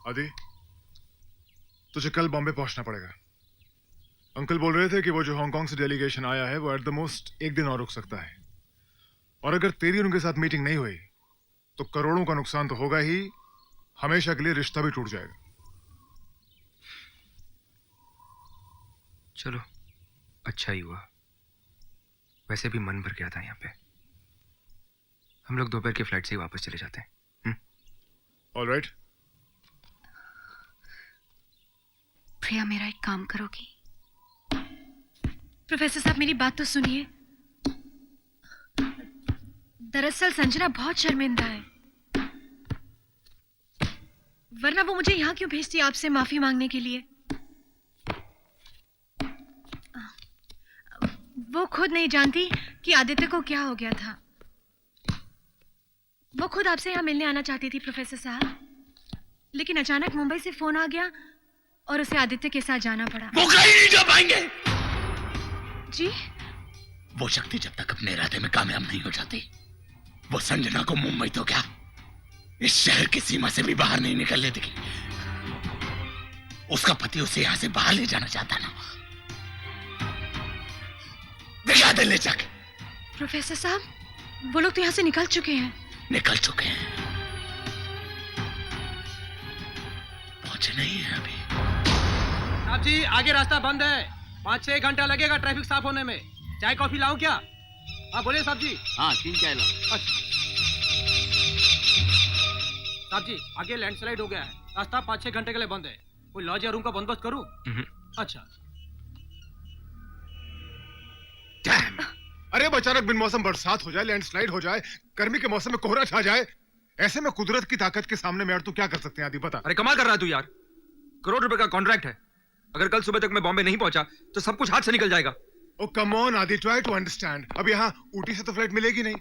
आदि, तुझे कल बॉम्बे पहुंचना पड़ेगा। अंकल बोल रहे थे कि वो जो हांगकांग से डेलीगेशन आया है वो एट द मोस्ट एक दिन और रुक सकता है, और अगर तेरी उनके साथ मीटिंग नहीं हुई तो करोड़ों का नुकसान तो होगा ही, हमेशा के लिए रिश्ता भी टूट जाएगा। चलो, अच्छा ही हुआ। वैसे भी मन भर गया था यहाँ पे। हम लोग दोपहर की फ्लाइट से ही वापस चले जाते हैं। ऑलराइट। प्रिया, मेरा एक काम करोगी? प्रोफेसर साहब, मेरी बात तो सुनिए। दरअसल संजना बहुत शर्मिंदा है, वरना वो मुझे यहाँ क्यों भेजती आपसे माफी मांगने के लिए। वो खुद नहीं जानती कि आदित्य को क्या हो गया था। वो खुद आपसे यहाँ मिलने आना चाहती थी प्रोफेसर साहब, लेकिन अचानक मुंबई से फोन आ गया और उसे आदित्य के साथ जाना पड़ा। वो कहीं नहीं जा पाएंगे। जी? वो शक्ति जब तक अपने इरादे में कामयाब नहीं हो जाती, वो संजना को मुंबई तो क्या, इस शहर की सीमा से भी बाहर नहीं निकलने देगी। उसका पति उसे यहां से बाहर ले जाना चाहता ना। दिखा दे ले जाके। प्रोफेसर साहब, वो लोग तो यहाँ से निकल चुके हैं। निकल चुके हैं, पहुंचे नहीं है अभी। साहब जी, आगे रास्ता बंद है, 5-6 घंटा लगेगा ट्रैफिक साफ होने में। चाय कॉफी लाऊं क्या? हाँ बोलिए साहब जी। हाँ, 3 चाय ला। अच्छा साहब जी, आगे लैंडस्लाइड हो गया है, रास्ता 5-6 घंटे के लिए बंद है। कोई लॉज या रूम का बंदोबस्त करूं? अच्छा। अरे अचानक बिन मौसम बरसात हो जाए, लैंडस्लाइड हो जाए, गर्मी के मौसम में कोहरा छा जाए, ऐसे में कुदरत की ताकत के सामने मैं और तू क्या कर सकते हैं आदि, बता। अरे कमाल कर रहा है तू यार। करोड़ रुपए का कॉन्ट्रैक्ट है, अगर कल सुबह तक मैं बॉम्बे नहीं पहुंचा तो सब कुछ हाथ से निकल जाएगा। ओ कम ऑन आदि, ट्राई टू अंडरस्टैंड। अब यहाँ ऊटी से तो फ्लाइट मिलेगी नहीं,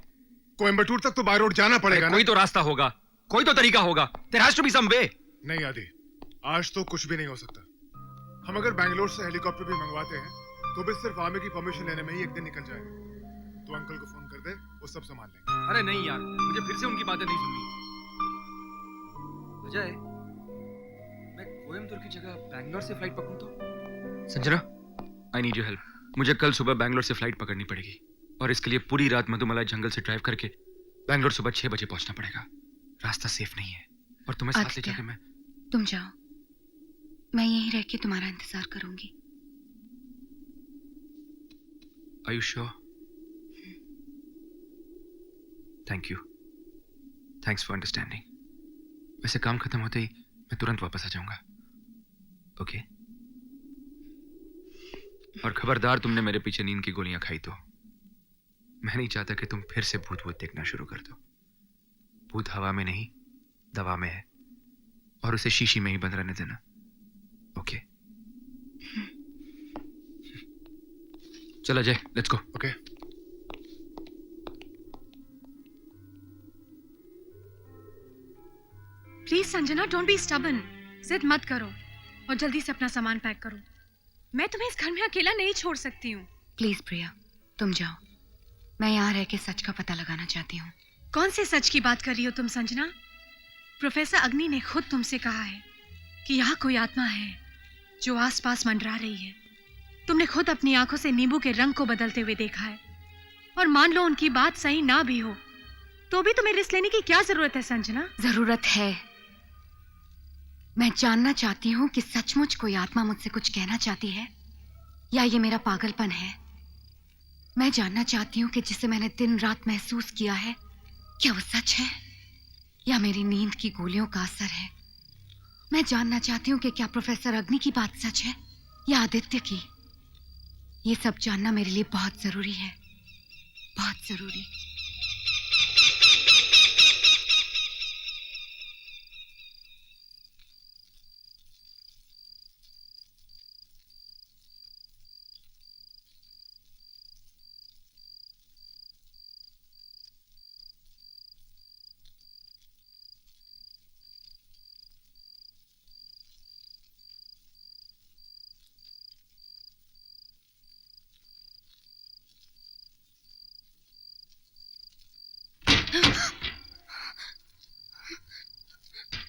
कोयम्बटूर तक तो बाय रोड जाना पड़ेगा ना। कोई तो रास्ता होगा, कोई तो तरीका होगा। There has to be some way. नहीं आदि, आज तो कुछ भी नहीं हो सकता। हम अगर बैंगलोर से हेलीकॉप्टर भी मंगवाते हैं तो भी सिर्फ आर्मी की परमिशन लेने में ही एक दिन निकल जाएगा। तो अंकल को फोन कर दे, वो सब संभाल लेंगे। अरे नहीं यार, मुझे फिर से उनकी बातें नहीं सुननी। अजय, मैं कोयम्बतूर की जगह बैंगलोर से फ्लाइट पकड़ूं तो? Sanjana, I need your help. मुझे कल सुबह बैंगलोर से फ्लाइट पकड़नी पड़ेगी, और इसके लिए पूरी रात मधुमलाई जंगल से ड्राइव करके बैंगलोर सुबह 6 बजे पहुंचना पड़ेगा। रास्ता सेफ नहीं है, और तुम्हें साथ ले जाके मैं... तुम जाओ, मैं यहीं रह के तुम्हारा इंतजार करूंगी। Are you sure? Thank you. Thanks for understanding. वैसे काम खत्म होते ही मैं तुरंत वापस आ जाऊंगा। ओके? और खबरदार, तुमने मेरे पीछे नींद की गोलियां खाई तो मैं नहीं चाहता कि तुम फिर से भूत भूत देखना शुरू कर दो। भूत हवा में नहीं, दवा में है, और उसे शीशी में ही बंद रहने देना। ओके? चल Ajay, let's go. Okay. Please Sanjana, don't be stubborn. जिद मत करो और जल्दी से अपना सामान पैक करो। मैं तुम्हें इस घर में अकेला नहीं छोड़ सकती हूँ। प्लीज प्रिया, तुम जाओ। मैं यहाँ रह के सच का पता लगाना चाहती हूँ। कौन से सच की बात कर रही हो तुम संजना? प्रोफेसर अग्नि ने खुद तुमसे कहा है कि यहाँ कोई आत्मा है जो आसपास मंडरा रही है। तुमने खुद अपनी आंखों से नींबू के रंग को बदलते हुए देखा है, और मान लो उनकी बात सही ना भी हो तो भी तुम्हें रिस्क लेने की क्या जरूरत है संजना? जरूरत है। मैं जानना चाहती हूँ कि सचमुच कोई आत्मा मुझसे कुछ कहना चाहती है या ये मेरा पागलपन है। मैं जानना चाहती हूँ कि जिसे मैंने दिन रात महसूस किया है, क्या वो सच है या मेरी नींद की गोलियों का असर है। मैं जानना चाहती हूँ कि क्या प्रोफेसर अग्नि की बात सच है या आदित्य की। ये सब जानना मेरे लिए बहुत जरूरी है, बहुत जरूरी।